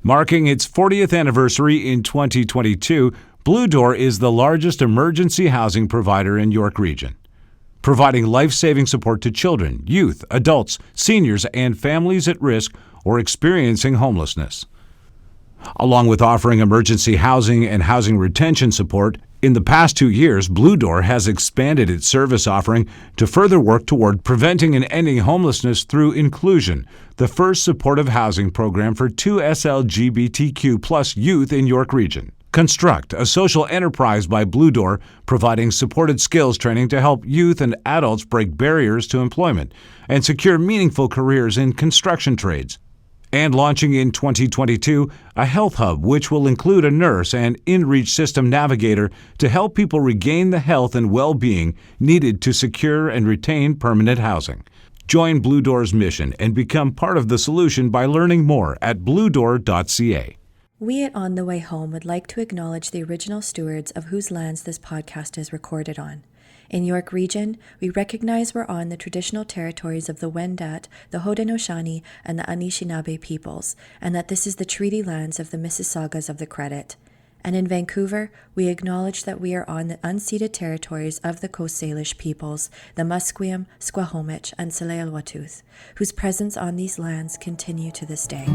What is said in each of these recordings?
Marking its 40th anniversary in 2022, Blue Door is the largest emergency housing provider in York Region, providing life-saving support to children, youth, adults, seniors, and families at risk or experiencing homelessness. Along with offering emergency housing and housing retention support, in the past 2 years, Blue Door has expanded its service offering to further work toward preventing and ending homelessness through Inclusion, the first supportive housing program for 2 SLGBTQ+ youth in York Region. Construct, a social enterprise by Blue Door, providing supported skills training to help youth and adults break barriers to employment and secure meaningful careers in construction trades. And launching in 2022, a health hub which will include a nurse and in-reach system navigator to help people regain the health and well-being needed to secure and retain permanent housing. Join Blue Door's mission and become part of the solution by learning more at bluedoor.ca. We at On the Way Home would like to acknowledge the original stewards of whose lands this podcast is recorded on. In York Region, we recognize we're on the traditional territories of the Wendat, the Haudenosaunee, and the Anishinaabe peoples, and that this is the treaty lands of the Mississaugas of the Credit. And in Vancouver, we acknowledge that we are on the unceded territories of the Coast Salish peoples, the Musqueam, Squamish, and Tsleil-Waututh, whose presence on these lands continue to this day.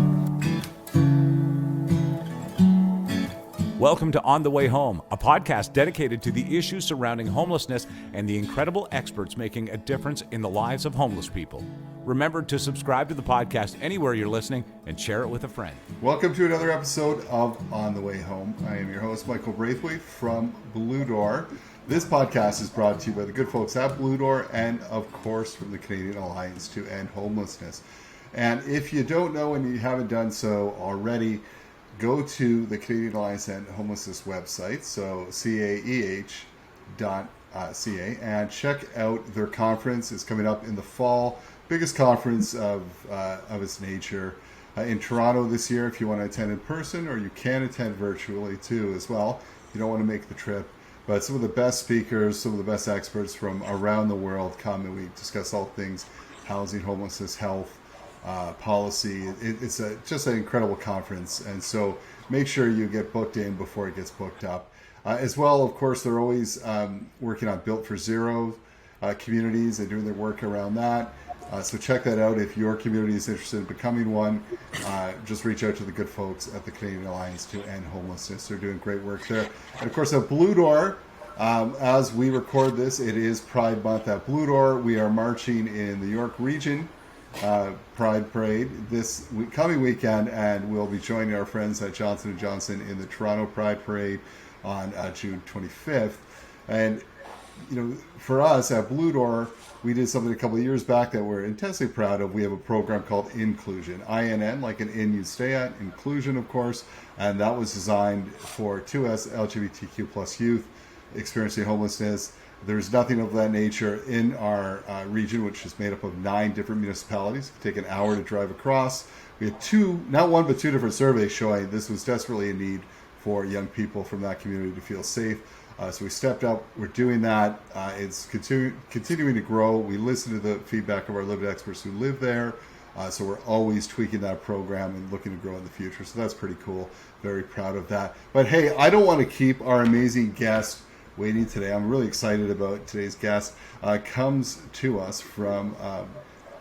Welcome to On the Way Home, a podcast dedicated to the issues surrounding homelessness and the incredible experts making a difference in the lives of homeless people. Remember to subscribe to the podcast anywhere you're listening and share it with a friend. Welcome to another episode of On the Way Home. I am your host, Michael Braithwaite from Blue Door. This podcast is brought to you by the good folks at Blue Door and, of course, from the Canadian Alliance to End Homelessness. And if you don't know and you haven't done so already, go to the Canadian Alliance and Homelessness website, so caeh.ca, and check out their conference. It's coming up in the fall, biggest conference of its nature in Toronto this year. If you want to attend in person, or you can attend virtually too as well. You don't want to make the trip, but some of the best speakers, some of the best experts from around the world come, and we discuss all things housing, homelessness, health, policy. It's just an incredible conference, and so make sure you get booked in before it gets booked up. As well, of course, they're always working on Built for Zero communities and doing their work around that. So check that out. If your community is interested in becoming one, just reach out to the good folks at the Canadian Alliance to End Homelessness. They're doing great work there. And of course, at Blue Door, as we record this, it is Pride Month at Blue Door. We are marching in the York Region Pride Parade this coming weekend, and we'll be joining our friends at Johnson & Johnson in the Toronto Pride Parade on June 25th. And for us at Blue Door, we did something a couple of years back that we're intensely proud of. We have a program called Inclusion, INN, like an inn you stay at, inclusion, of course, and that was designed for 2 LGBTQ+ youth experiencing homelessness. There's nothing of that nature in our region, which is made up of 9 different municipalities. It take an hour to drive across. We had not one, but 2 different surveys showing this was desperately in need for young people from that community to feel safe. So we stepped up. We're doing that. It's continuing to grow. We listen to the feedback of our lived experts who live there. So we're always tweaking that program and looking to grow in the future. So that's pretty cool. Very proud of that. But hey, I don't want to keep our amazing guest waiting today. I'm really excited about today's guest. Comes to us from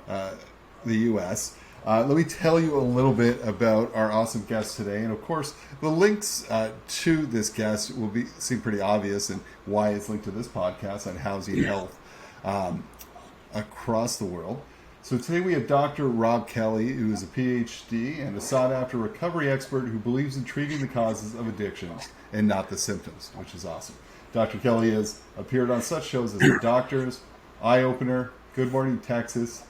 the U.S. Let me tell you a little bit about our awesome guest today. And of course, the links to this guest will seem pretty obvious, and why it's linked to this podcast on housing health across the world. So today we have Dr. Robb Kelly, who is a PhD and a sought-after recovery expert who believes in treating the causes of addictions and not the symptoms, which is awesome. Dr. Kelly has appeared on such shows as The Doctors, Eye Opener, Good Morning Texas,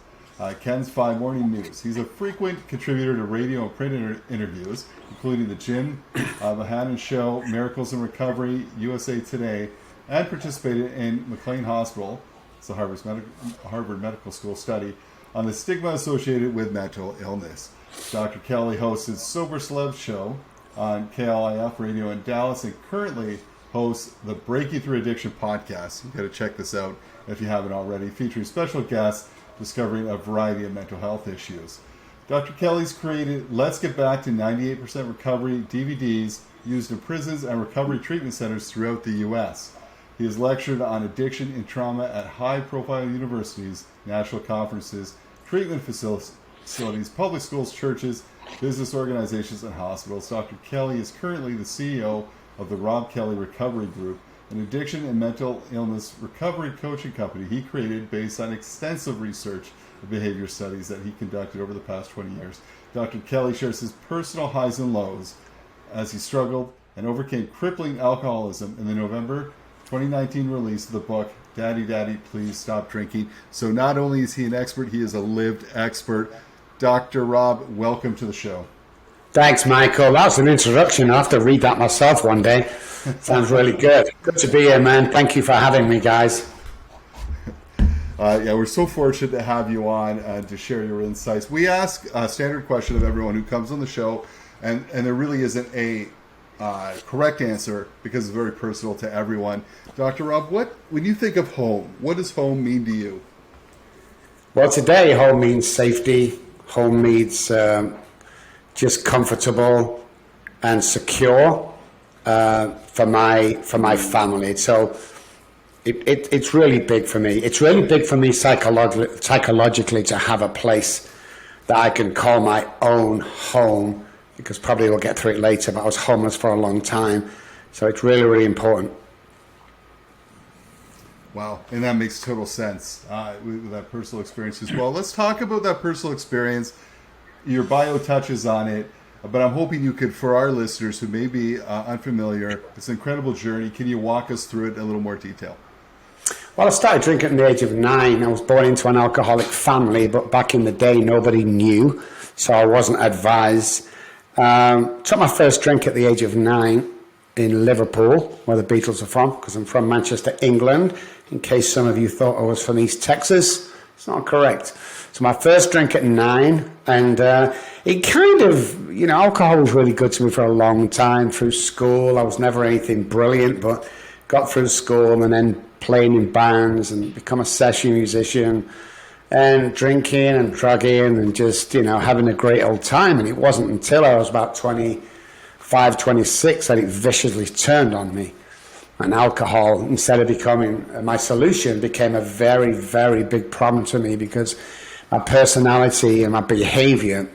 Ken's 5 Morning News. He's a frequent contributor to radio and print interviews, including The Jim Bohannon Show, Miracles in Recovery, USA Today, and participated in McLean Hospital, it's the Harvard Medical School study, on the stigma associated with mental illness. Dr. Kelly hosts his Sober Celeb Show on KLIF Radio in Dallas, and currently hosts the Breaking Through Addiction podcast. You've got to check this out if you haven't already, featuring special guests discovering a variety of mental health issues. Dr. Kelly's created Let's Get Back to 98% Recovery DVDs used in prisons and recovery treatment centers throughout the U.S. He has lectured on addiction and trauma at high-profile universities, national conferences, treatment facilities, public schools, churches, business organizations, and hospitals. Dr. Kelly is currently the CEO of the Robb Kelly Recovery Group, an addiction and mental illness recovery coaching company he created based on extensive research and behavior studies that he conducted over the past 20 years. Dr. Kelly shares his personal highs and lows as he struggled and overcame crippling alcoholism in the November 2019 release of the book, Daddy, Daddy, Please Stop Drinking. So not only is he an expert, he is a lived expert. Dr. Robb, welcome to the show. Thanks, Michael. That's an introduction. I'll have to read that myself one day. Sounds really good. Good to be here, man. Thank you for having me, guys. Yeah, we're so fortunate to have you on to share your insights. We ask a standard question of everyone who comes on the show, and there really isn't a correct answer because it's very personal to everyone. Dr. Robb, when you think of home, what does home mean to you? Well, today, home means safety. Home means just comfortable and secure for my family. So it's really big for me. It's really big for me psychologically to have a place that I can call my own home, because probably we'll get through it later, but I was homeless for a long time. So it's really, really important. Wow, and that makes total sense with that personal experience as well. Let's talk about that personal experience. Your bio touches on it, but I'm hoping you could, for our listeners who may be unfamiliar, it's an incredible journey. Can you walk us through it in a little more detail? Well, I started drinking at the age of 9. I was born into an alcoholic family, but back in the day, nobody knew, so I wasn't advised. Took my first drink at the age of 9 in Liverpool, where the Beatles are from, because I'm from Manchester, England, in case some of you thought I was from East Texas. It's not correct. So my first drink at 9, and it kind of, alcohol was really good to me for a long time through school. I was never anything brilliant, but got through school and then playing in bands and become a session musician and drinking and drugging and just, having a great old time. And it wasn't until I was about 25, 26 that it viciously turned on me. And alcohol, instead of becoming my solution, became a very, very big problem to me, because my personality and my behavior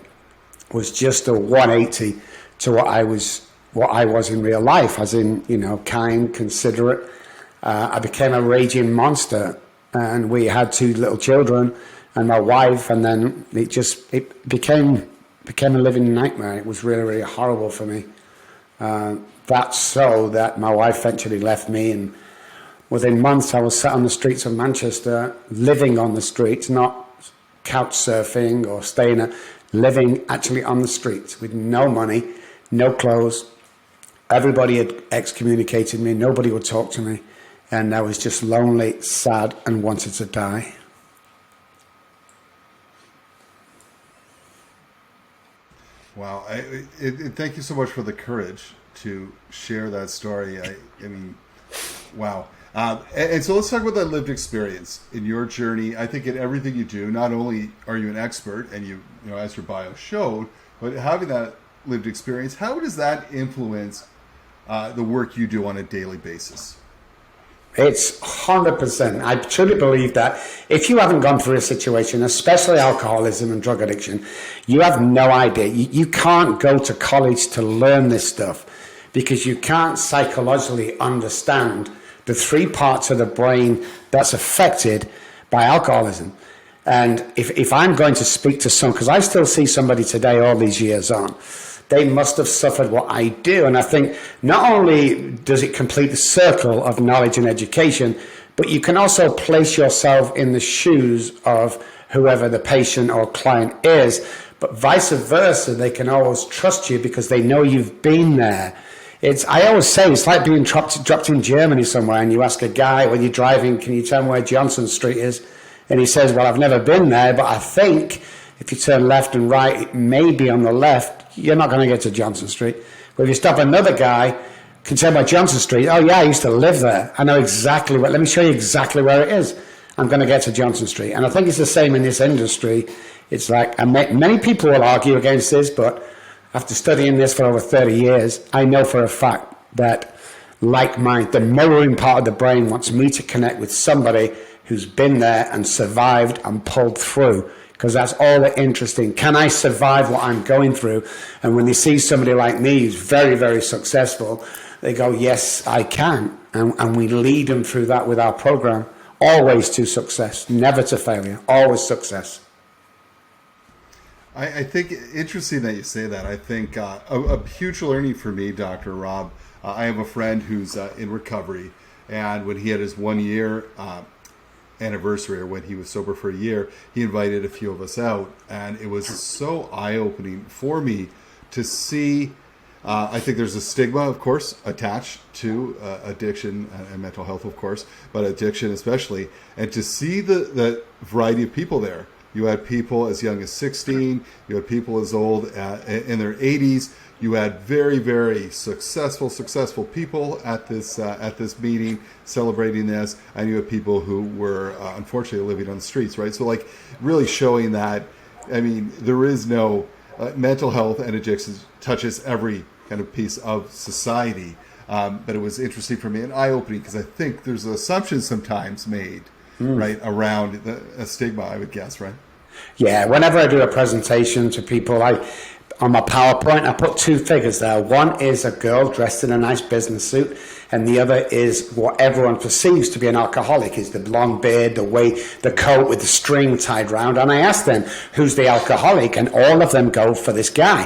was just a 180 to what I was in real life, as in, kind, considerate. I became a raging monster, and we had 2 little children and my wife, and then it became a living nightmare. It was really, really horrible for me. That's so that my wife eventually left me, and within months I was sat on the streets of Manchester, living on the streets, not couch surfing or living actually on the streets with no money, no clothes. Everybody had excommunicated me. Nobody would talk to me. And I was just lonely, sad, and wanted to die. Wow. Thank you so much for the courage to share that story. I mean, wow. And so let's talk about that lived experience in your journey. I think in everything you do, not only are you an expert, and you as your bio showed, but having that lived experience, how does that influence the work you do on a daily basis? It's 100%. I truly believe that if you haven't gone through a situation, especially alcoholism and drug addiction, you have no idea. You can't go to college to learn this stuff, because you can't psychologically understand the 3 parts of the brain that's affected by alcoholism. And if I'm going to speak to someone, because I still see somebody today all these years on, they must have suffered what I do. And I think not only does it complete the circle of knowledge and education, but you can also place yourself in the shoes of whoever the patient or client is. But vice versa, they can always trust you because they know you've been there. I always say it's like being dropped in Germany somewhere, and you ask a guy when you're driving, can you tell me where Johnson Street is? And he says, well, I've never been there, but I think if you turn left and right, it may be on the left. You're not going to get to Johnson Street. But if you stop another guy, can tell by Johnson Street, oh yeah, I used to live there. I know exactly let me show you exactly where it is. I'm going to get to Johnson Street. And I think it's the same in this industry. It's like, many people will argue against this, but after studying this for over 30 years, I know for a fact that the mirroring part of the brain wants me to connect with somebody who's been there and survived and pulled through, because that's all the interesting. Can I survive what I'm going through? And when they see somebody like me who's very, very successful, they go, yes, I can. And we lead them through that with our program. Always to success, never to failure, always success. I think interesting that you say that. I think a huge learning for me, Dr. Robb, I have a friend who's in recovery, and when he had his 1 year anniversary, or when he was sober for a year, he invited a few of us out, and it was so eye-opening for me to see. I think there's a stigma, of course, attached to addiction and mental health, of course, but addiction especially, and to see the variety of people there. You had people as young as 16, you had people as old in their 80s, you had very, very successful people at this meeting celebrating this, and you had people who were unfortunately living on the streets, right? So like really showing that, I mean, there is no mental health and addiction touches every kind of piece of society. But it was interesting for me and eye-opening, because I think there's assumptions sometimes made, right, around a stigma, I would guess, right? Yeah, whenever I do a presentation to people, on my PowerPoint, I put two figures there. One is a girl dressed in a nice business suit, and the other is what everyone perceives to be an alcoholic, is the blonde beard, the coat with the string tied round. And I ask them, who's the alcoholic? And all of them go for this guy,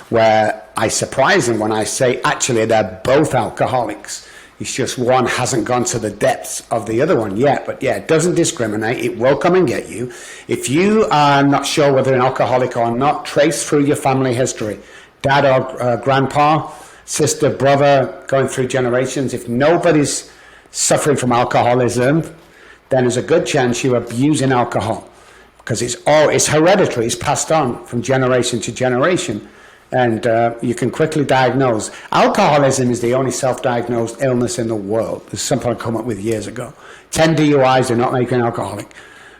where I surprise them when I say, actually, they're both alcoholics. It's just one hasn't gone to the depths of the other one yet. But yeah, it doesn't discriminate. It will come and get you. If you are not sure whether you're an alcoholic or not, trace through your family history. Dad or grandpa, sister, brother, going through generations. If nobody's suffering from alcoholism, then there's a good chance you're abusing alcohol, because it's hereditary. It's passed on from generation to generation. And you can quickly diagnose. Alcoholism is the only self-diagnosed illness in the world. There's something I come up with years ago. 10 DUIs do not make you an alcoholic.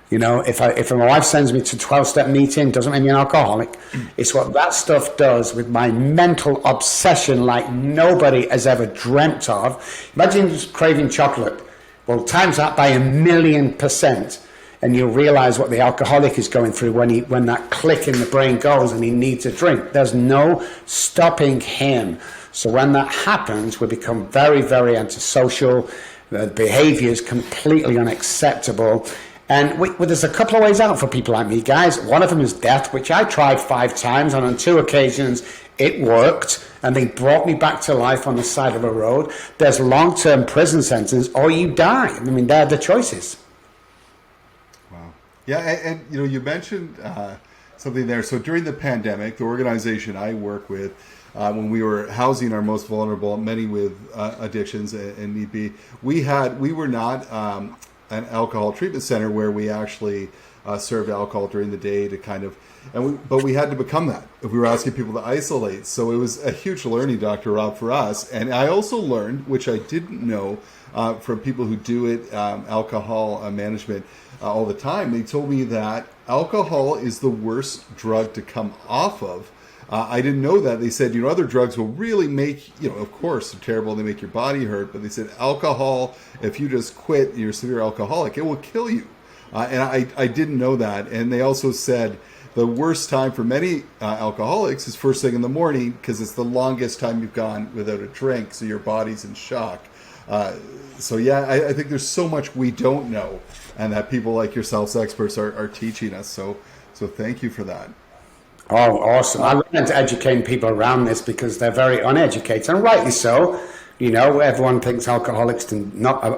You know, if my wife sends me to 12-step meeting, doesn't make me an alcoholic. It's what that stuff does with my mental obsession like nobody has ever dreamt of. Imagine just craving chocolate. Well, times that by 1,000,000%. And you'll realize what the alcoholic is going through when that click in the brain goes and he needs a drink. There's no stopping him. So when that happens, we become very, very antisocial. The behavior is completely unacceptable. And there's a couple of ways out for people like me, guys. One of them is death, which I tried 5 times, and on 2 occasions it worked, and they brought me back to life on the side of a road. There's long-term prison sentence, or you die. I mean, they're the choices. Yeah, and you know, you mentioned something there. So during the pandemic, the organization I work with, when we were housing our most vulnerable, many with addictions and need be, we were not an alcohol treatment center where we actually served alcohol during the day to kind of, but we had to become that if we were asking people to isolate. So it was a huge learning, Dr. Robb, for us. And I also learned, which I didn't know from people who do it, alcohol management, all the time. They told me that alcohol is the worst drug to come off of. I didn't know that. They said, you know, other drugs will really make, you know, of course, they're terrible. They make your body hurt. But they said alcohol, if you just quit, you're a severe alcoholic, it will kill you. And I didn't know that. And they also said the worst time for many alcoholics is first thing in the morning, because it's the longest time you've gone without a drink. So your body's in shock. So yeah, I think there's so much we don't know, and that people like yourselves, experts, are teaching us. So thank you for that. Oh, awesome. I learned to educate people around this because they're very uneducated, and rightly so. You know, everyone thinks alcoholics are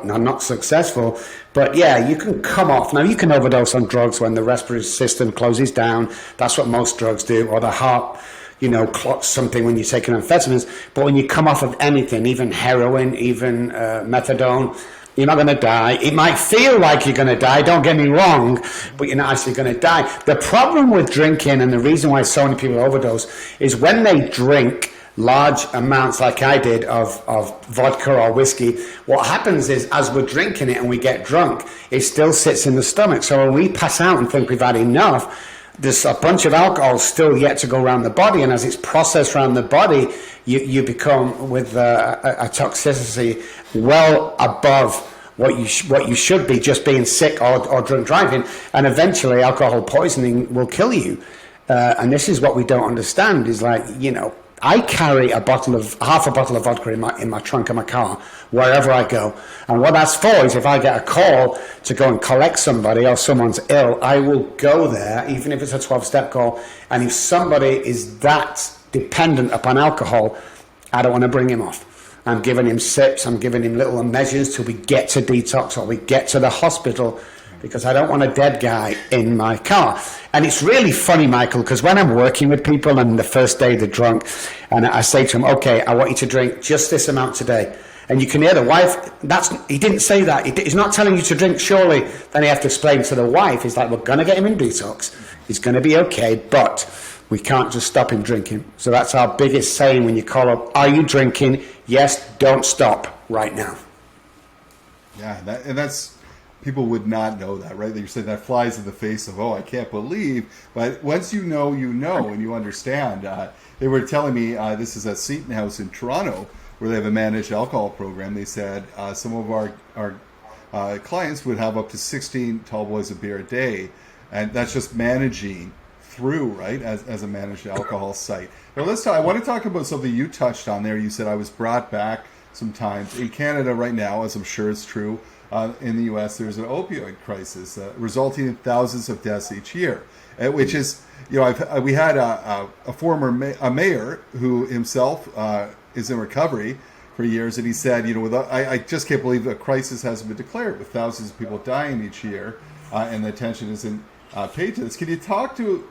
not successful. But yeah, you can come off. Now, you can overdose on drugs when the respiratory system closes down. That's what most drugs do, or the heart, you know, clots something when you're taking amphetamines. But when you come off of anything, even heroin, even methadone, you're not going to die. It might feel like you're going to die, don't get me wrong, but you're not actually going to die. The problem with drinking, and the reason why so many people overdose, is when they drink large amounts like I did of vodka or whiskey, what happens is as we're drinking it and we get drunk, it still sits in the stomach. So when we pass out and think we've had enough, there's a bunch of alcohol still yet to go around the body, and as it's processed around the body, you become with a toxicity well above what you should be, just being sick or drunk driving, and eventually alcohol poisoning will kill you. And this is what we don't understand, is like, I carry half a bottle of vodka in my trunk of my car wherever I go. And what that's for is if I get a call to go and collect somebody or someone's ill, I will go there, even if it's a 12-step call. And if somebody is that dependent upon alcohol, I don't want to bring him off. I'm giving him sips, I'm giving him little measures till we get to detox or we get to the hospital, because I don't want a dead guy in my car. And it's really funny, Michael, because when I'm working with people and the first day they're drunk, and I say to them, okay, I want you to drink just this amount today. And you can hear the wife, he didn't say that. He's not telling you to drink, surely. Then you have to explain to the wife, he's like, we're going to get him in detox. He's going to be okay, but we can't just stop him drinking. So that's our biggest saying when you call up, are you drinking? Yes, don't stop right now. Yeah, and that's... People would not know that, right? You're saying that flies in the face of, I can't believe. But once you know, and you understand. They were telling me, this is at Seton House in Toronto, where they have a managed alcohol program. They said some of our clients would have up to 16 tall boys of beer a day. And that's just managing through, right, as a managed alcohol site. Now, I want to talk about something you touched on there. You said I was brought back sometimes. In Canada right now, as I'm sure it's true, in the U.S., there's an opioid crisis resulting in thousands of deaths each year, which is, we had a former mayor who himself is in recovery for years, and he said, I just can't believe a crisis hasn't been declared with thousands of people dying each year, and the attention isn't paid to this. Can you talk with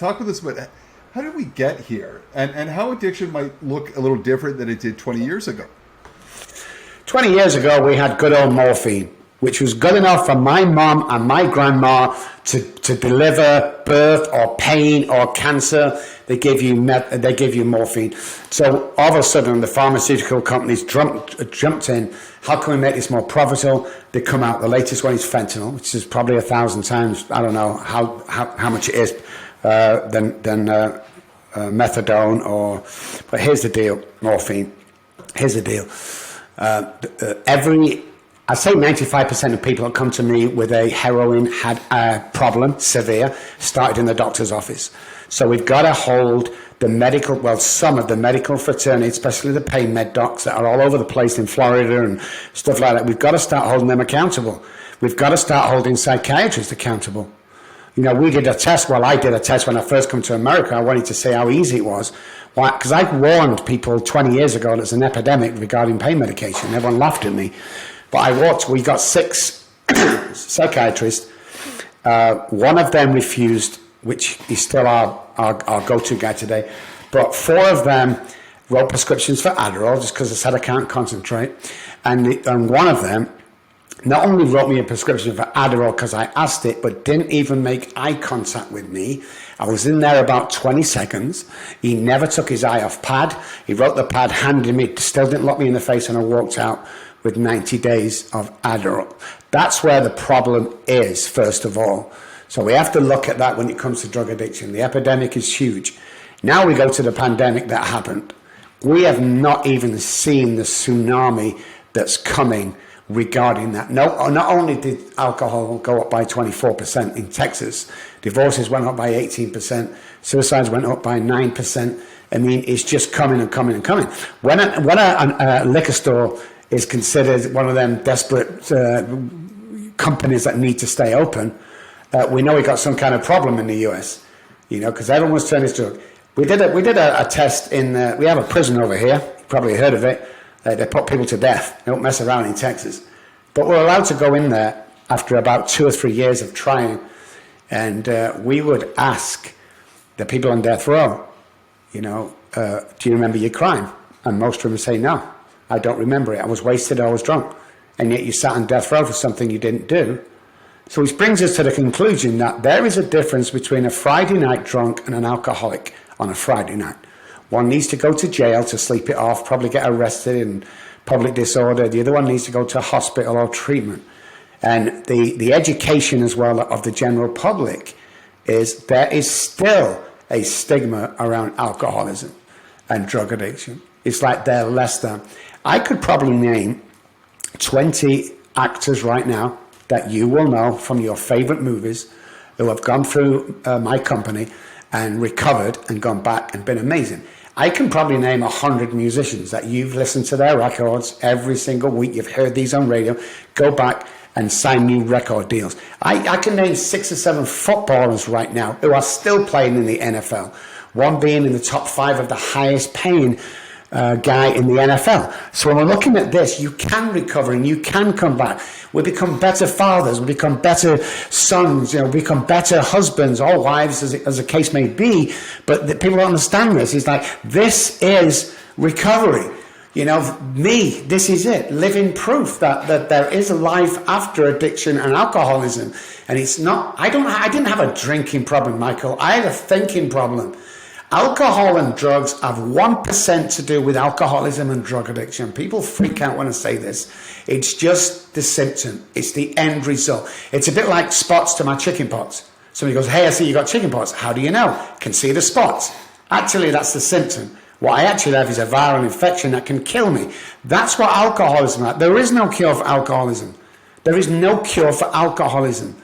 us about how did we get here, and how addiction might look a little different than it did 20 years ago? 20 years ago, we had good old morphine, which was good enough for my mom and my grandma to deliver birth or pain or cancer. They give you morphine. So all of a sudden, the pharmaceutical companies jumped in. How can we make this more profitable? They come out. The latest one is fentanyl, which is probably 1,000 times. I don't know how much it is than methadone. But here's the deal. Morphine. Here's the deal. I say 95% of people that come to me with a heroin had a problem, severe, started in the doctor's office. So we've got to hold some of the medical fraternity, especially the pain med docs that are all over the place in Florida and stuff like that. We've got to start holding them accountable. We've got to start holding psychiatrists accountable. We did a test. Well, I did a test when I first come to America. I wanted to see how easy it was. Why? Because I warned people 20 years ago there's an epidemic regarding pain medication. Everyone laughed at me. But we got 6 psychiatrists. One of them refused, which is still our go-to guy today. But 4 of them wrote prescriptions for Adderall just because they said I can't concentrate. And one of them not only wrote me a prescription for Adderall because I asked it, but didn't even make eye contact with me. I was in there about 20 seconds. He never took his eye off pad. He wrote the pad, handed me, still didn't look me in the face, and I walked out with 90 days of Adderall. That's where the problem is, first of all. So we have to look at that when it comes to drug addiction. The epidemic is huge. Now we go to the pandemic that happened. We have not even seen the tsunami that's coming regarding that. Not only did alcohol go up by 24% in Texas, divorces went up by 18%, suicides went up by 9%. I mean, it's just coming and coming and coming. When a liquor store is considered one of them desperate companies that need to stay open, we know we got some kind of problem in the US, because everyone's turning to drug. We did a test we have a prison over here, you probably heard of it. They put people to death. They don't mess around in Texas. But we're allowed to go in there after about 2 or 3 years of trying. And we would ask the people on death row, do you remember your crime? And most of them would say, no, I don't remember it. I was wasted, I was drunk. And yet you sat on death row for something you didn't do. So which brings us to the conclusion that there is a difference between a Friday night drunk and an alcoholic on a Friday night. One needs to go to jail to sleep it off, probably get arrested in public disorder. The other one needs to go to a hospital or treatment. And the education as well of the general public is there is still a stigma around alcoholism and drug addiction. It's like they're less than. I could probably name 20 actors right now that you will know from your favorite movies who have gone through my company and recovered and gone back and been amazing. I can probably name 100 musicians that you've listened to their records every single week. You've heard these on radio. Go back and sign new record deals. I can name 6 or 7 footballers right now who are still playing in the NFL. One being in the top 5 of the highest paying guy in the NFL. So when we're looking at this, you can recover and you can come back. We become better fathers, we become better sons, we become better husbands or wives, as the case may be. But people don't understand this. It's like, this is recovery. This is it, living proof that there is a life after addiction and alcoholism. And it's not, I didn't have a drinking problem, Michael. I had a thinking problem. Alcohol and drugs have 1% to do with alcoholism and drug addiction. People freak out when I say this. It's just the symptom. It's the end result. It's a bit like spots to my chicken pox. Somebody goes, hey, I see you got chicken pox. How do you know? Can see the spots. Actually, that's the symptom. What I actually have is a viral infection that can kill me. That's what alcoholism is like. There is no cure for alcoholism. There is no cure for alcoholism.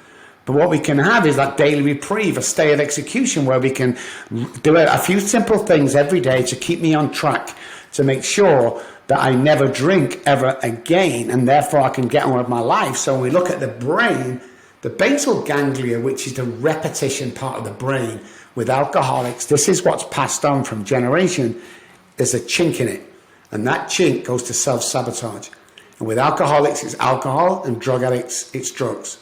But what we can have is that daily reprieve, a stay of execution, where we can do a few simple things every day to keep me on track, to make sure that I never drink ever again, and therefore I can get on with my life. So when we look at the brain, the basal ganglia, which is the repetition part of the brain, with alcoholics, this is what's passed on from generation. There's a chink in it, and that chink goes to self-sabotage. And with alcoholics, it's alcohol, and drug addicts, it's drugs.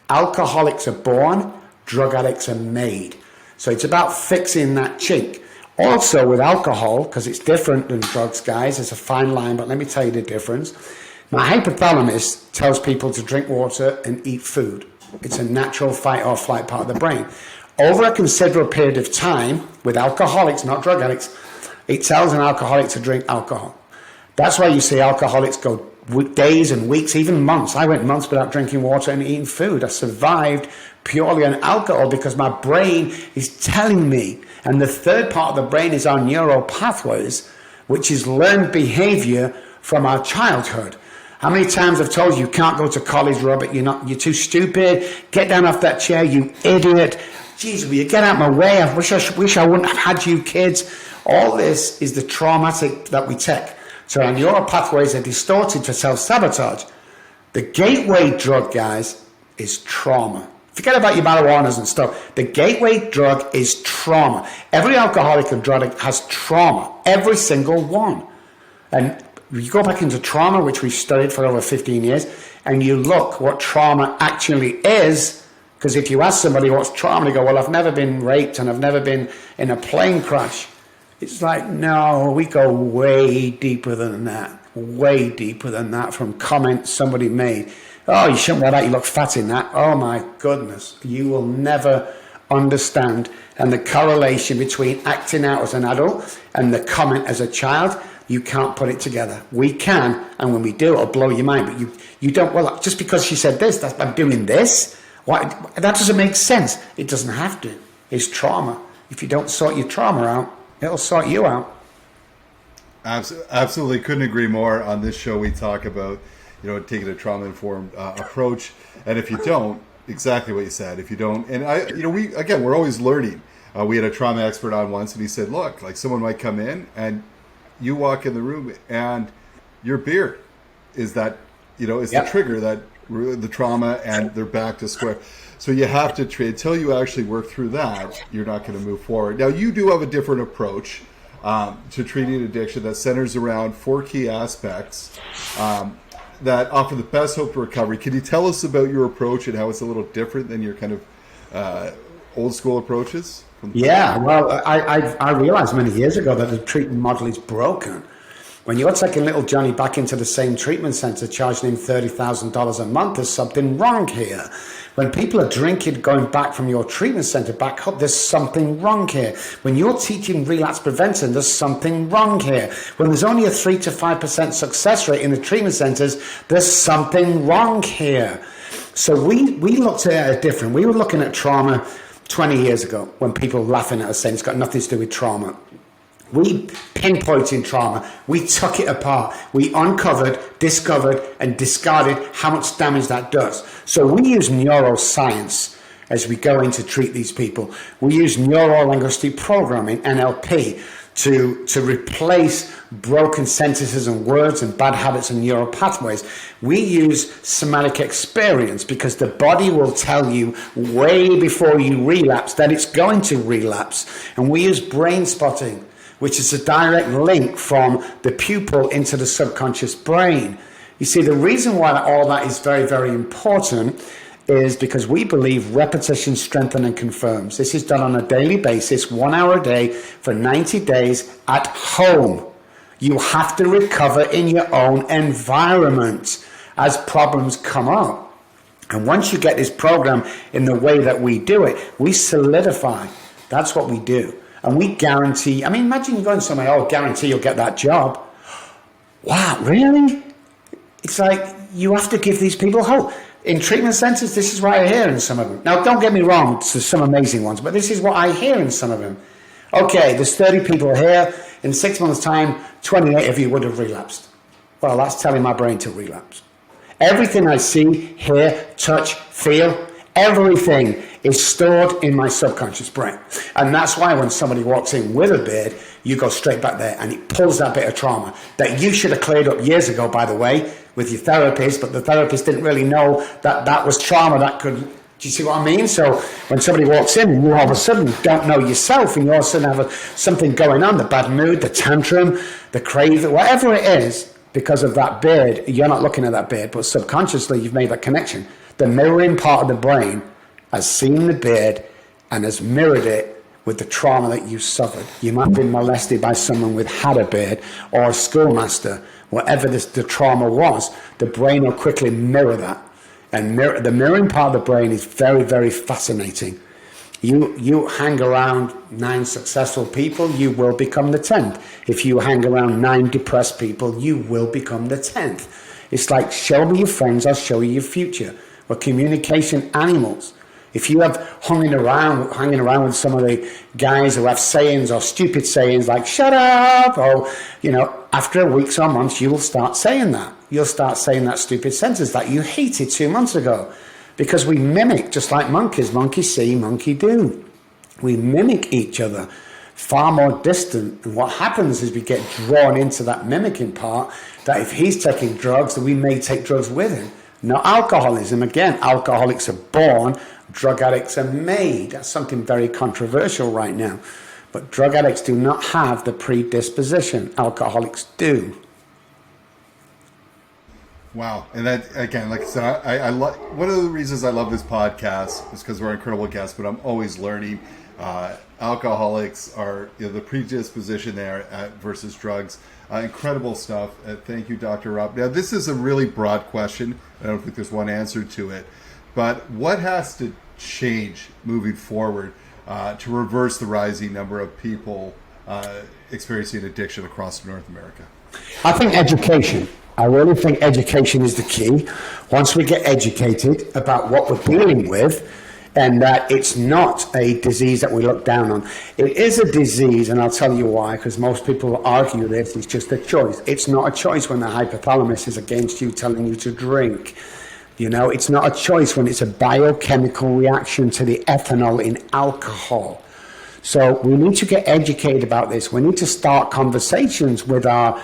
Alcoholics are born, drug addicts are made. So it's about fixing that chink. Also with alcohol, because it's different than drugs, guys, there's a fine line, but let me tell you the difference. My hypothalamus tells people to drink water and eat food. It's a natural fight or flight part of the brain. Over a considerable period of time, with alcoholics, not drug addicts, it tells an alcoholic to drink alcohol. That's why you see alcoholics go days and weeks, even months. I went months without drinking water and eating food. I survived purely on alcohol because my brain is telling me. And the third part of the brain is our neural pathways, which is learned behavior from our childhood. How many times I've told you can't go to college, Robert, you're too stupid, get down off that chair, you idiot. Jeez, will you get out of my way? I wish I wouldn't have had you kids. All this is the traumatic that we take. So our neural pathways are distorted to self-sabotage. The gateway drug, guys, is trauma. Forget about your marijuanas and stuff. The gateway drug is trauma. Every alcoholic and drug addict has trauma. Every single one. And you go back into trauma, which we've studied for over 15 years, and you look what trauma actually is. Because if you ask somebody what's trauma, they go, well, I've never been raped and I've never been in a plane crash. It's like, no, we go way deeper than that. Way deeper than that from comments somebody made. Oh, you shouldn't wear that, you look fat in that. Oh my goodness, you will never understand. And the correlation between acting out as an adult and the comment as a child, you can't put it together. We can, and when we do, it'll blow your mind. But you don't, well, just because she said this, I'm doing this, that doesn't make sense. It doesn't have to. It's trauma. If you don't sort your trauma out, it'll sort you out. Absolutely, couldn't agree more. On this show, we talk about, taking a trauma-informed approach, and if you don't, exactly what you said. If you don't, and we're always learning. We had a trauma expert on once, and he said, "Look, like someone might come in, and you walk in the room, and your beer is that, is the trigger that the trauma, and they're back to square." So you have to treat, until you actually work through that, you're not going to move forward. Now, you do have a different approach to treating addiction that centers around 4 key aspects that offer the best hope for recovery. Can you tell us about your approach and how it's a little different than your kind of old school approaches? Yeah, well, I realized many years ago that the treatment model is broken. When you're taking little Johnny back into the same treatment center, charging him $30,000 a month, there's something wrong here. When people are drinking, going back from your treatment center back up, there's something wrong here. When you're teaching relapse prevention, there's something wrong here. When there's only a 3 to 5% success rate in the treatment centers, there's something wrong here. So we looked at it different. We were looking at trauma 20 years ago when people were laughing at us saying it's got nothing to do with trauma. We pinpointed trauma. We took it apart. We uncovered, discovered, and discarded how much damage that does. So we use neuroscience as we go in to treat these people. We use neuro-linguistic programming, NLP, to replace broken sentences and words and bad habits and neural pathways. We use somatic experience because the body will tell you way before you relapse that it's going to relapse. And we use brain spotting, which is a direct link from the pupil into the subconscious brain. You see, the reason why all that is very, very important is because we believe repetition strengthens and confirms. This is done on a daily basis, 1 hour a day for 90 days at home. You have to recover in your own environment as problems come up. And once you get this program in the way that we do it, we solidify. That's what we do. And we guarantee, imagine going somewhere, guarantee you'll get that job. Wow, really? It's like you have to give these people hope. In treatment centers, this is what I hear in some of them. Now, don't get me wrong, there's some amazing ones, but this is what I hear in some of them. Okay, there's 30 people here. In 6 months' time, 28 of you would have relapsed. Well, that's telling my brain to relapse. Everything I see, hear, touch, feel, everything is stored in my subconscious brain. And that's why when somebody walks in with a beard, you go straight back there and it pulls that bit of trauma that you should have cleared up years ago, by the way, with your therapist, but the therapist didn't really know that that was trauma that could, do you see what I mean? So when somebody walks in and you all of a sudden don't know yourself and you all of a sudden have something going on, the bad mood, the tantrum, the crave, whatever it is, because of that beard, you're not looking at that beard, but subconsciously you've made that connection. The mirroring part of the brain has seen the beard and has mirrored it with the trauma that you suffered. You might have been molested by someone with had a beard or a schoolmaster, whatever the trauma was, the brain will quickly mirror that. And the mirroring part of the brain is very, very fascinating. You hang around 9 successful people, you will become the 10th. If you hang around 9 depressed people, you will become the 10th. It's like, show me your friends, I'll show you your future. We're communication animals. If you have hanging around with some of the guys who have sayings or stupid sayings like shut up, or after weeks or months you will start saying that. You'll start saying that stupid sentence that you hated 2 months ago. Because we mimic, just like monkeys. Monkey see, monkey do. We mimic each other, far more distant. And what happens is we get drawn into that mimicking part, that if he's taking drugs, then we may take drugs with him. Not alcoholism. Again, alcoholics are born, drug addicts are made. That's something very controversial right now. But drug addicts do not have the predisposition. Alcoholics do. Wow. And that, again, like I said, I love, one of the reasons I love this podcast is because we're incredible guests, but I'm always learning. Alcoholics are, the predisposition there versus drugs. Incredible stuff. Thank you, Dr. Robb. Now, this is a really broad question. I don't think there's one answer to it. But what has to change moving forward to reverse the rising number of people experiencing addiction across North America? I think education. I really think education is the key. Once we get educated about what we're dealing with, and that it's not a disease that we look down on. It is a disease, and I'll tell you why, because most people argue this, it's just a choice. It's not a choice when the hypothalamus is against you, telling you to drink. It's not a choice when it's a biochemical reaction to the ethanol in alcohol. So we need to get educated about this. We need to start conversations with our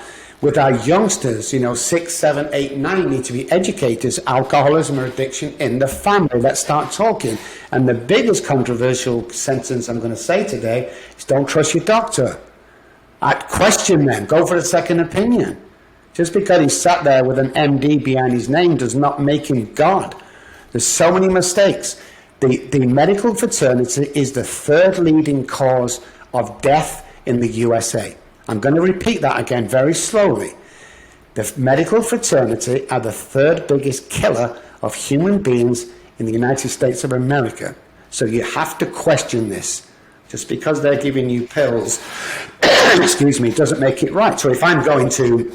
youngsters, 6, 7, 8, 9 need to be educators, alcoholism or addiction in the family. Let's start talking. And the biggest controversial sentence I'm going to say today is don't trust your doctor. I'd question them. Go for a second opinion. Just because he sat there with an MD behind his name does not make him God. There's so many mistakes. The medical fraternity is the 3rd leading cause of death in the USA. I'm going to repeat that again very slowly. The medical fraternity are the 3rd biggest killer of human beings in the United States of America. So you have to question this. Just because they're giving you pills, excuse me, doesn't make it right. So if I'm going to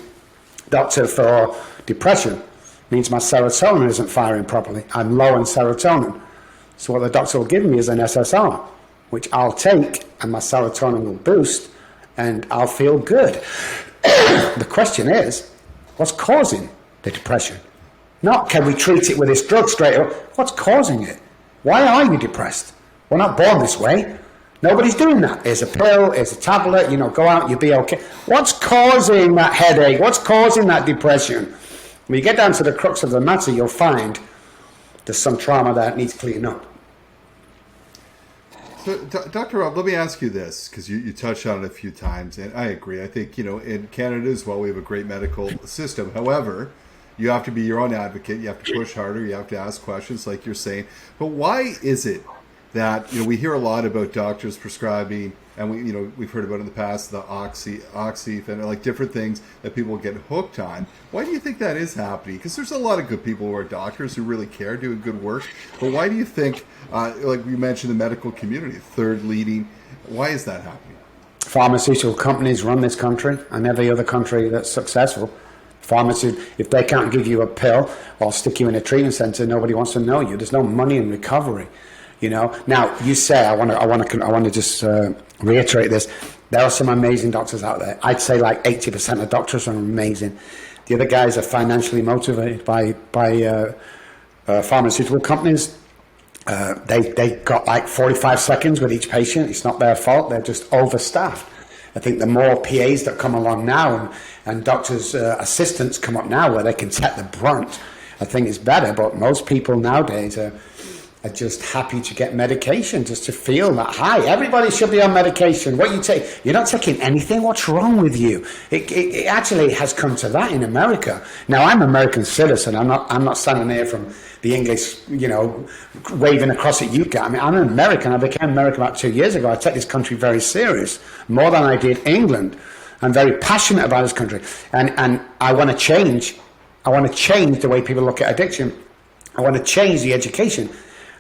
doctor for depression, it means my serotonin isn't firing properly. I'm low on serotonin. So what the doctor will give me is an SSR, which I'll take, and my serotonin will boost, and I'll feel good. The question is, what's causing the depression? Not can we treat it with this drug straight up. What's causing it? Why are you depressed? We're not born this way. Nobody's doing that. Here's a pill, here's a tablet, go out, you'll be okay. What's causing that headache? What's causing that depression? When you get down to the crux of the matter, you'll find there's some trauma that needs cleaning up. So, Dr. Robb, let me ask you this, because you touched on it a few times, and I agree. I think, in Canada as well, we have a great medical system. However, you have to be your own advocate. You have to push harder. You have to ask questions, like you're saying. But why is it that we hear a lot about doctors prescribing, and we've heard about in the past the oxy, and like different things that people get hooked on? Why do you think that is happening? Because there's a lot of good people who are doctors who really care, doing good work. But why do you think, like we mentioned, the medical community, third leading? Why is that happening? Pharmaceutical companies run this country, and every other country that's successful. If they can't give you a pill or stick you in a treatment center, nobody wants to know you. There's no money in recovery. Now you say, I want to just reiterate this. There are some amazing doctors out there. I'd say like 80% of doctors are amazing. The other guys are financially motivated by pharmaceutical companies. They got like 45 seconds with each patient. It's not their fault. They're just overstaffed. I think the more PAs that come along now and doctors' assistants come up now where they can take the brunt, I think it's better. But most people nowadays are just happy to get medication, just to feel that high. Everybody should be on medication. What you take, you're not taking anything. What's wrong with you? It actually has come to that in America. Now, I'm an American citizen. I'm not standing there from the English, waving across at you guys. I mean, I'm an American. I became American about 2 years ago. I take this country very serious, more than I did England. I'm very passionate about this country, and I want to change. I want to change the way people look at addiction. I want to change the education.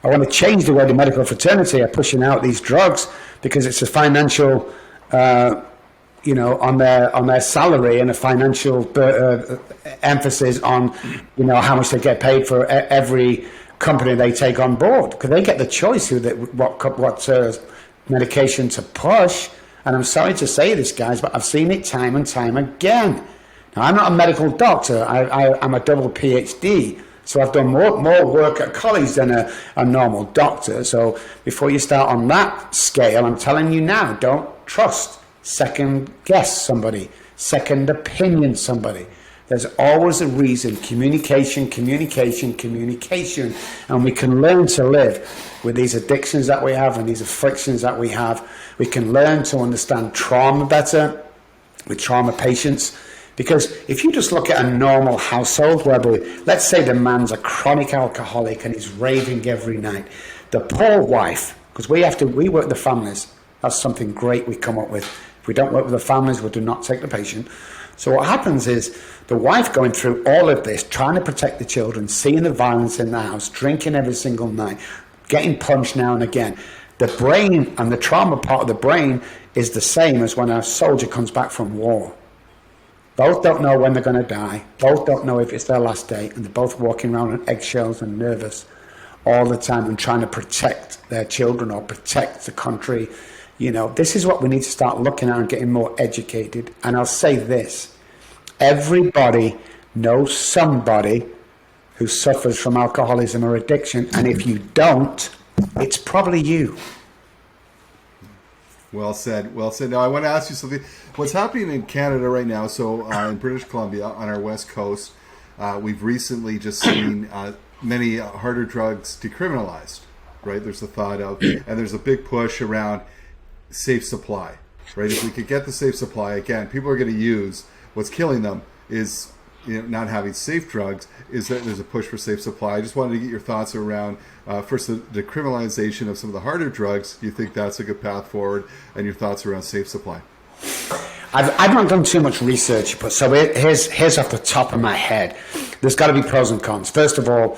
I want to change the way the medical fraternity are pushing out these drugs, because it's a financial, on their salary, and a financial emphasis on, how much they get paid for every company they take on board, because they get the choice what medication to push. And I'm sorry to say this, guys, but I've seen it time and time again. Now, I'm not a medical doctor. I'm a double PhD. So I've done more work at college than a normal doctor. So before you start on that scale, I'm telling you now, don't trust, second guess somebody, second opinion somebody. There's always a reason. Communication. And we can learn to live with these addictions that we have and these afflictions that we have. We can learn to understand trauma better with trauma patients. Because if you just look at a normal household where let's say the man's a chronic alcoholic and he's raving every night, the poor wife, because we work with the families. That's something great we come up with. If we don't work with the families, we do not take the patient. So what happens is the wife going through all of this, trying to protect the children, seeing the violence in the house, drinking every single night, getting punched now and again. The brain and the trauma part of the brain is the same as when a soldier comes back from war. Both don't know when they're going to die. Both don't know if it's their last day. And they're both walking around on eggshells and nervous all the time and trying to protect their children or protect the country. This is what we need to start looking at and getting more educated. And I'll say this. Everybody knows somebody who suffers from alcoholism or addiction. And if you don't, it's probably you. Well said. Now, I want to ask you something. What's happening in Canada right now, so in British Columbia, on our west coast, we've recently just seen many harder drugs decriminalized, right? There's the thought of, and there's a big push around safe supply, right? If we could get the safe supply, again, people are going to use, what's killing them is not having safe drugs, is that there's a push for safe supply. I just wanted to get your thoughts around, first, the decriminalization of some of the harder drugs. Do you think that's a good path forward? And your thoughts around safe supply? I've not done too much research, but so here's off the top of my head. There's got to be pros and cons. First of all,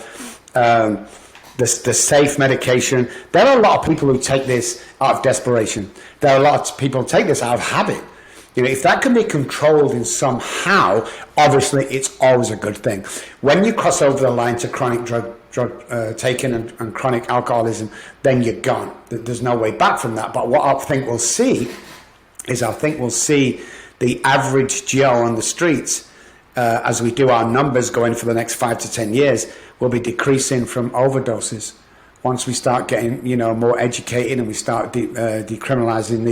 the safe medication. There are a lot of people who take this out of desperation. There are a lot of people who take this out of habit. If that can be controlled in somehow, obviously it's always a good thing. When you cross over the line to chronic drug drug taking and chronic alcoholism, then you're gone. There's no way back from that. But what I think we'll see is the average Joe on the streets, as we do our numbers going for the next 5 to 10 years, will be decreasing from overdoses. Once we start getting, more educated and we start decriminalizing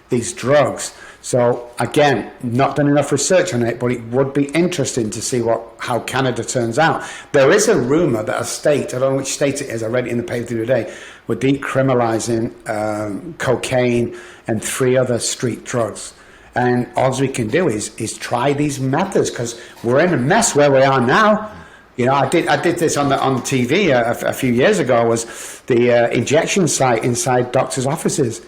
these drugs. So again, not done enough research on it, but it would be interesting to see how Canada turns out. There is a rumor that a state, I don't know which state it is, I read it in the paper today, we're decriminalizing cocaine and 3 other street drugs. And all we can do is try these methods, because we're in a mess where we are now. I did this on TV a few years ago. Was the injection site inside doctors' offices,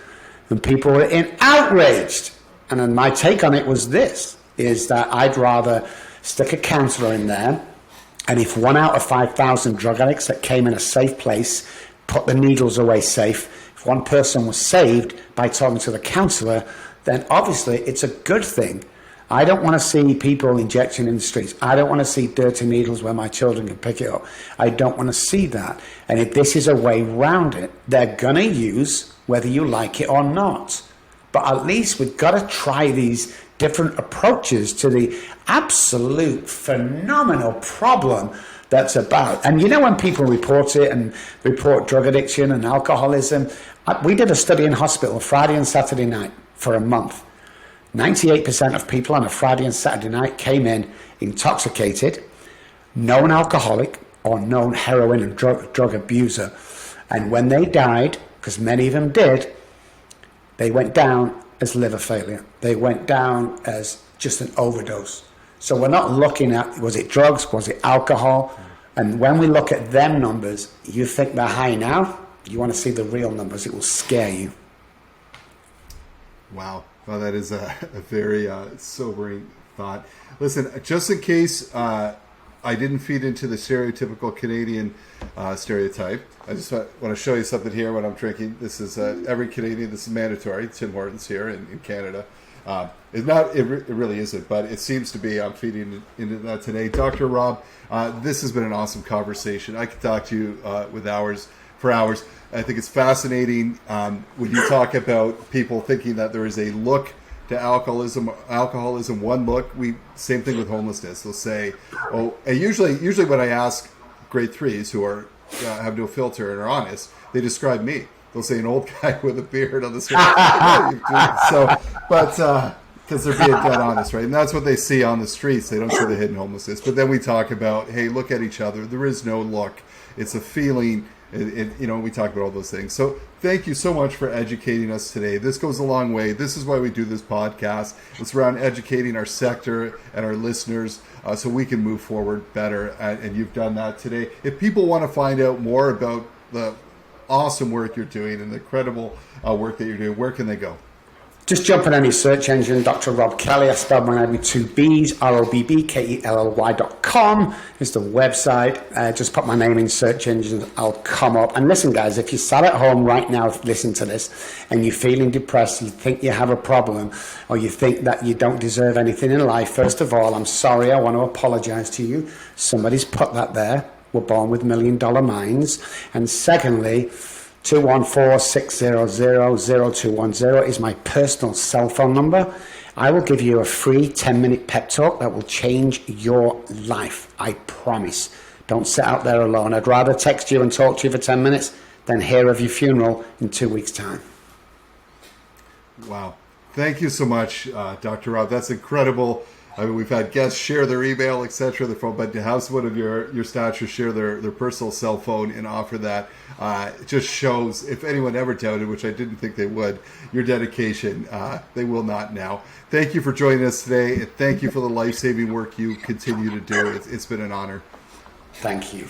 and people were outraged. And then my take on it was this: is that I'd rather stick a counsellor in there, and if 1 out of 5,000 drug addicts that came in a safe place put the needles away safe, if one person was saved by talking to the counsellor, then obviously it's a good thing. I don't want to see people injecting in the streets. I don't want to see dirty needles where my children can pick it up. I don't want to see that. And if this is a way around it, they're going to use whether you like it or not. But at least we've got to try these different approaches to the absolute phenomenal problem that's about. And when people report it and report drug addiction and alcoholism, we did a study in hospital Friday and Saturday night for a month. 98% of people on a Friday and Saturday night came in intoxicated, known alcoholic or known heroin and drug abuser. And when they died, because many of them did, they went down as liver failure. They went down as just an overdose. So we're not looking at, was it drugs, was it alcohol? And when we look at them numbers, you think they're high now, you want to see the real numbers, it will scare you. Wow. Well, that is a very sobering thought. Listen, just in case I didn't feed into the stereotypical Canadian stereotype, I just want to show you something here when I'm drinking. This is every Canadian, this is mandatory. Tim Hortons here in Canada. It's not, it really isn't, but it seems to be. I'm feeding into that today. Dr. Robb, this has been an awesome conversation. I could talk to you for hours. I think it's fascinating when you talk about people thinking that there is a look to alcoholism, one look. Same thing with homelessness. They'll say, oh, and usually when I ask grade 3s who are have no filter and are honest, they describe me. They'll say an old guy with a beard on the street. Because they're being dead honest, right? And that's what they see on the streets. They don't see the hidden homelessness. But then we talk about, hey, look at each other. There is no look. It's a feeling. We talk about all those things. So thank you so much for educating us today. This goes a long way. This is why we do this podcast. It's around educating our sector and our listeners so we can move forward better. And you've done that today. If people want to find out more about the awesome work you're doing and the incredible work that you're doing, where can they go? Just jump on any search engine, Dr. Robb Kelly. I spelled my name with 2 B's, ROBBKELLY.com is the website. Just put my name in search engines, I'll come up. And listen, guys, if you sat at home right now, listen to this, and you're feeling depressed, you think you have a problem, or you think that you don't deserve anything in life, first of all, I'm sorry, I want to apologize to you. Somebody's put that there. We're born with $1 million minds. And secondly, 214-600-0210 is my personal cell phone number. I will give you a free 10-minute pep talk that will change your life. I promise. Don't sit out there alone. I'd rather text you and talk to you for 10 minutes than hear of your funeral in 2 weeks' time. Wow. Thank you so much, Dr. Robb. That's incredible. I mean, we've had guests share their email, etc., their phone, but to have someone of your stature share their personal cell phone and offer that, it just shows, if anyone ever doubted, which I didn't think they would, your dedication. They will not now. Thank you for joining us today, and thank you for the life-saving work you continue to do. It's been an honor. Thank you.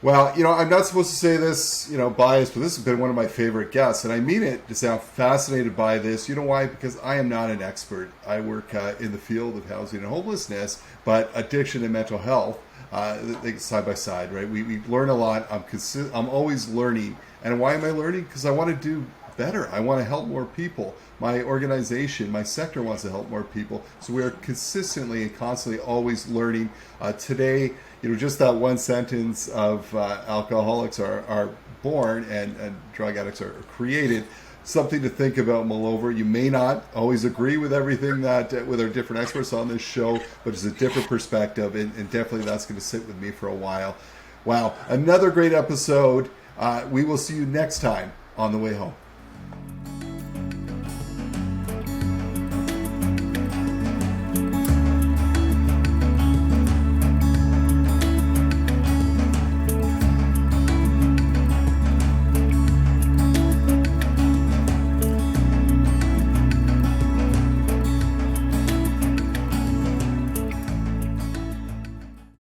Well, I'm not supposed to say this, biased, but this has been one of my favorite guests, and I mean it to say I'm fascinated by this. You know why? Because I am not an expert. I work in the field of housing and homelessness, but addiction and mental health, side by side, right? We learn a lot. I'm always learning. And why am I learning? Because I want to do better. I want to help more people. My organization, my sector wants to help more people. So we are consistently and constantly always learning. Today, just that one sentence of alcoholics are born and drug addicts are created. Something to think about, mull over. You may not always agree with everything that with our different experts on this show, but it's a different perspective, and definitely that's going to sit with me for a while. Wow, another great episode. We will see you next time on The Way Home.